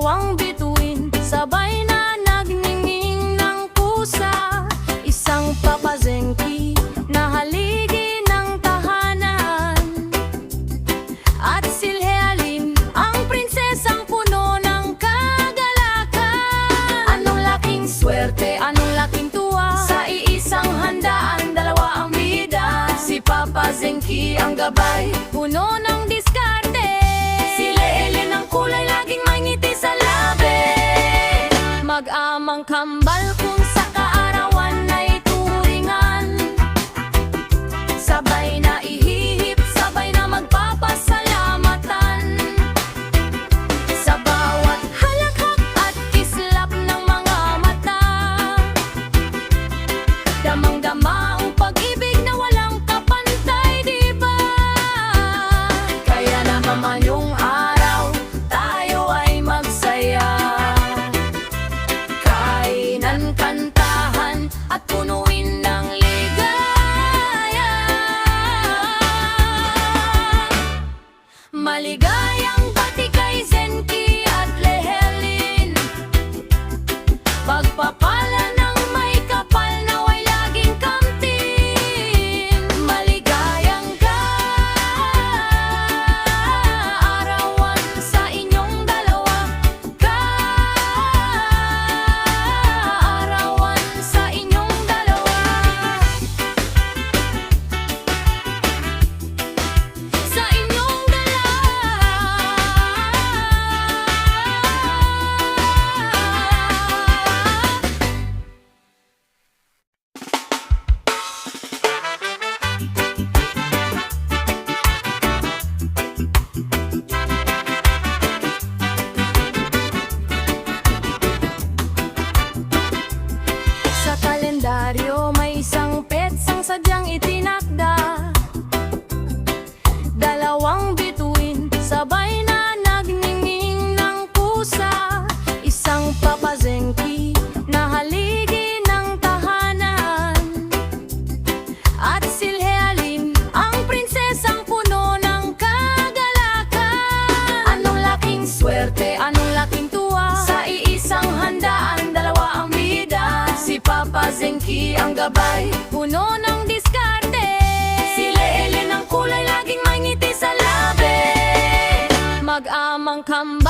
Dalawang bituin, sabay na nagningning ng pusa. Isang papazengki na haligi ng tahanan. At silhealin, ang prinsesang puno ng kagalakan. Anong laking swerte, anong laking tuwa, sa iisang handaan, dalawa ang bida. Si Papa Zenki ang gabay, puno ng diskarte. Si Leelin ang kulay, laging may ngiti sa labi. Mag-amang kambal kung sa kaarawan ay turingan. Sabay na ihihip, sabay na magpapasalamatan. Sa bawat halakhak at kislap ng mga mata, damang-dama ang pag-ibig na walang kapantay, di ba? Kaya naman ngayong araw, tayo ay magsaya. Kainan, kantahan, at punuin ng ligaya. Maligayang bati kay Zenki at Lehelin. Pagpapala ng may kapal, naway laging kamtin. Maligayang kaarawan sa inyong dalawa. Kaarawan sa inyong dalawa. Sa inyong dalawa. Sa kalendaryo may isang petsang sadyang itinakda. Dalawang bituin, sabay na nagningning ng pusa. Isang papazengki na haligi ng tahanan. At silhealin, ang prinsesang puno ng kagalakan. Anong laking swerte, anong laking tuwa, sa iisang handaan, dalawa ang bida. Si Papa Zenki ang gabay, puno ng diskarte. Si Leelin ang kulay, laging may ngiti sa labi. Mag-amang kambal